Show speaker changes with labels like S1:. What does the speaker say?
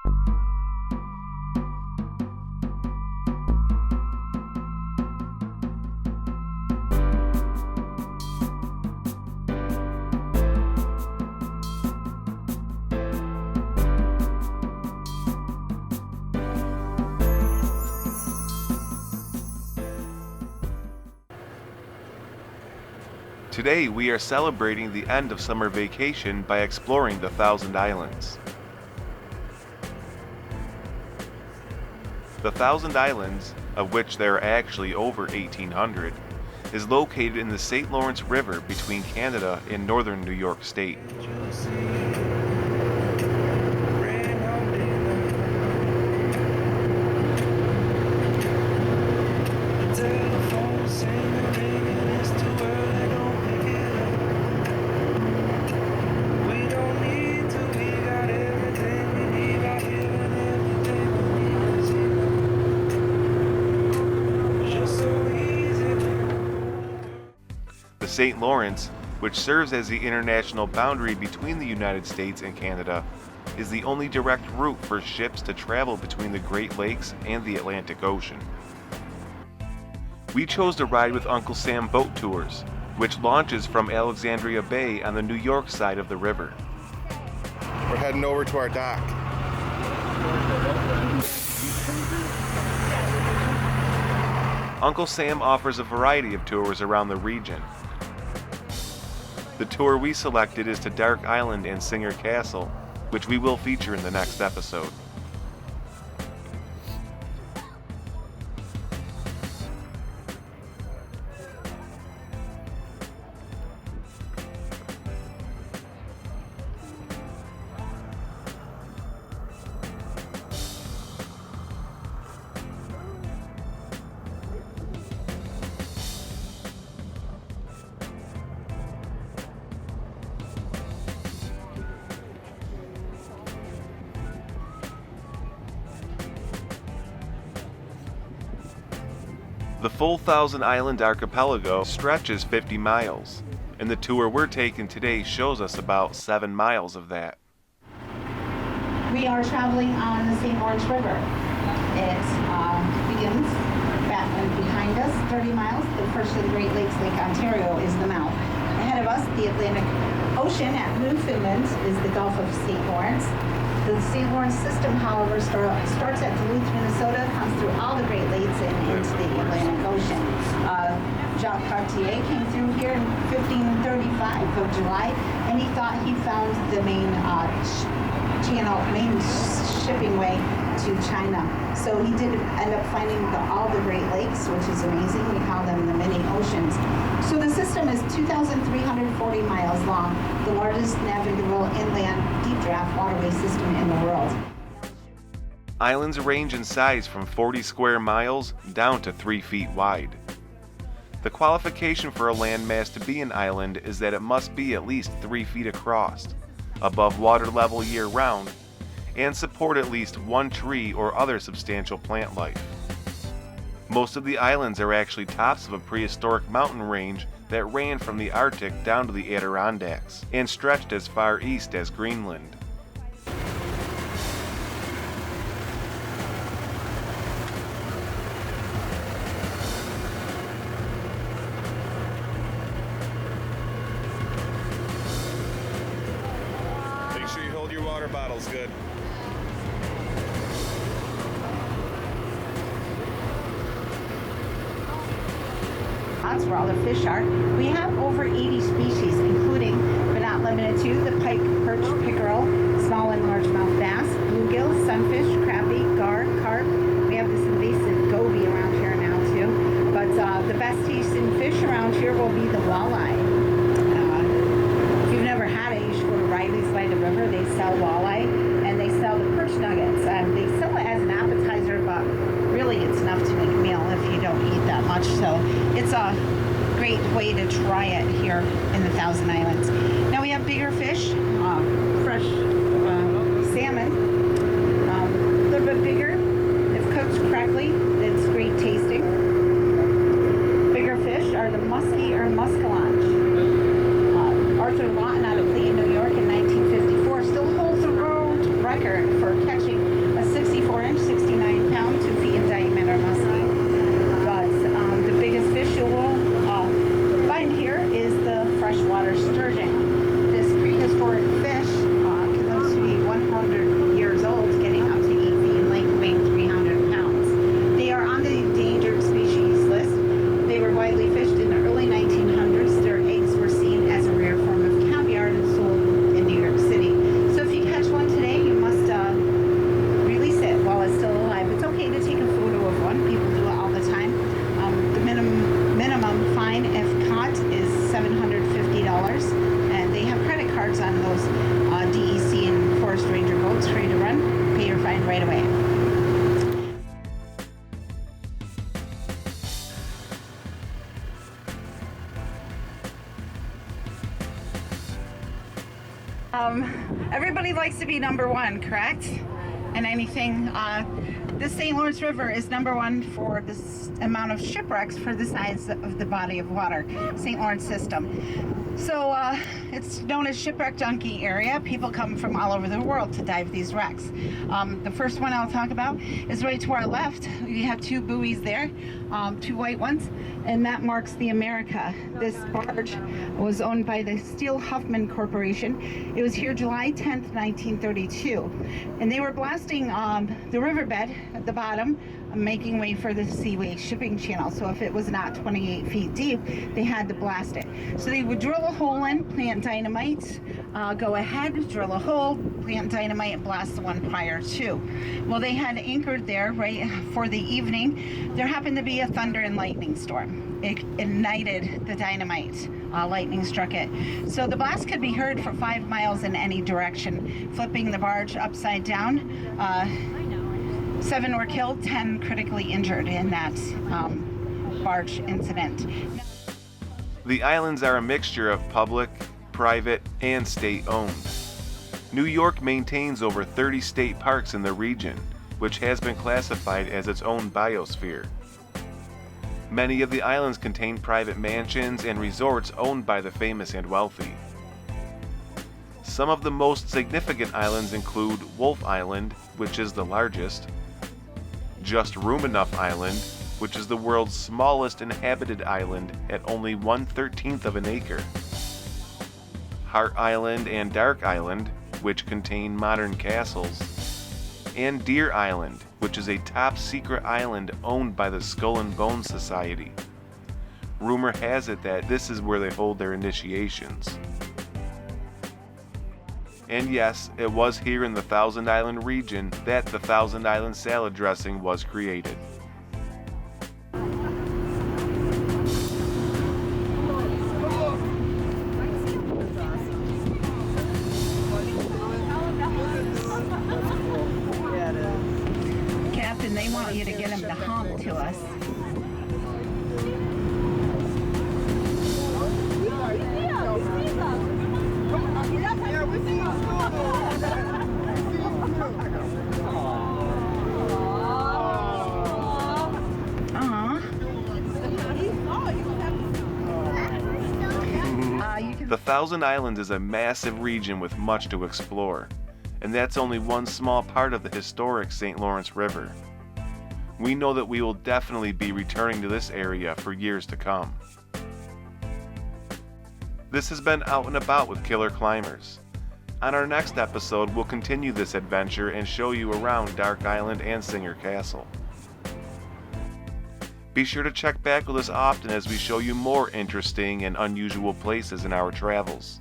S1: Today we are celebrating the end of summer vacation by exploring the Thousand Islands. The Thousand Islands, of which there are actually over 1,800, is located in the St. Lawrence River between Canada and northern New York State. The St. Lawrence, which serves as the international boundary between the United States and Canada, is the only direct route for ships to travel between the Great Lakes and the Atlantic Ocean. We chose to ride with Uncle Sam Boat Tours, which launches from Alexandria Bay on the New York side of the river.
S2: We're heading over to our dock.
S1: Uncle Sam offers a variety of tours around the region. The tour we selected is to Dark Island and Singer Castle, which we will feature in the next episode. The full Thousand Island archipelago stretches 50 miles, and the tour we're taking today shows us about 7 miles of that.
S3: We are traveling on the St. Lawrence River. It begins back behind us, 30 miles. The first of the Great Lakes, Lake Ontario, is the mouth. Ahead of us, the Atlantic Ocean at Newfoundland is the Gulf of St. Lawrence. The St. Lawrence system, however, starts at Duluth, Minnesota, comes through all the Great Lakes and into the Atlantic Ocean. Jacques Cartier came through here in 1535 of July, and he thought he found the main shipping way to China. So he did end up finding all the Great Lakes, which is amazing. We call them the mini oceans. So the system is 2,340 miles long, the largest navigable inland deep draft waterway system in the world.
S1: Islands range in size from 40 square miles down to 3 feet wide. The qualification for a landmass to be an island is that it must be at least 3 feet across, above water level year-round, and support at least one tree or other substantial plant life. Most of the islands are actually tops of a prehistoric mountain range that ran from the Arctic down to the Adirondacks and stretched as far east as Greenland.
S2: Make sure you hold your water bottles good.
S3: That's where all the fish are. We have over 80 species, including, but not limited to, the pike, perch, pickerel, small and largemouth bass, bluegill, sunfish, crappie, gar, carp. We have this invasive goby around here now too. But the best tasting fish around here will be the walleye. If you've never had it, you should go to Riley's by the river. They sell walleye and they sell the perch nuggets. They sell it as an appetizer, but really it's enough to make a meal if you don't eat that much. So it's a great way to try it here in the Thousand Islands. Now we have bigger fish, fresh salmon, a little bit bigger. If cooked correctly, it's great tasting. Bigger fish are the muskie or muskellunge. Arthur Lawton out of Clayton, New York in 1954 still holds the world record for catching Everybody likes to be number one, correct? And anything. The St. Lawrence River is number one for this amount of shipwrecks for the size of the body of water, St. Lawrence system. So it's known as Shipwreck Junkie area. People come from all over the world to dive these wrecks. The first one I'll talk about is right to our left. We have two buoys there, two white ones, and that marks the America. This barge was owned by the Steel Huffman Corporation. It was here July 10th, 1932, and they were blasting the riverbed at the bottom, making way for the Seaway shipping channel. So if it was not 28 feet deep, they had to blast it. So they would drill a hole in, plant dynamite, go ahead, drill a hole, plant dynamite, and blast the one prior to. Well, they had anchored there right for the evening. There happened to be a thunder and lightning storm. It ignited the dynamite. Lightning struck it. So the blast could be heard for 5 miles in any direction, flipping the barge upside down. 7 were killed, 10 critically injured in that barge incident.
S1: The islands are a mixture of public, private, and state-owned. New York maintains over 30 state parks in the region, which has been classified as its own biosphere. Many of the islands contain private mansions and resorts owned by the famous and wealthy. Some of the most significant islands include Wolf Island, which is the largest, Just Room Enough Island, which is the world's smallest inhabited island at only 1/13 of an acre, Hart Island and Dark Island, which contain modern castles, and Deer Island, which is a top-secret island owned by the Skull and Bones Society. Rumor has it that this is where they hold their initiations. And yes, it was here in the Thousand Island region that the Thousand Island salad dressing was created.
S3: Captain, they want you to get him to honk to us.
S1: The Thousand Islands is a massive region with much to explore, and that's only one small part of the historic St. Lawrence River. We know that we will definitely be returning to this area for years to come. This has been Out and About with Killr Climbers. On our next episode, we'll continue this adventure and show you around Dark Island and Singer Castle. Be sure to check back with us often as we show you more interesting and unusual places in our travels.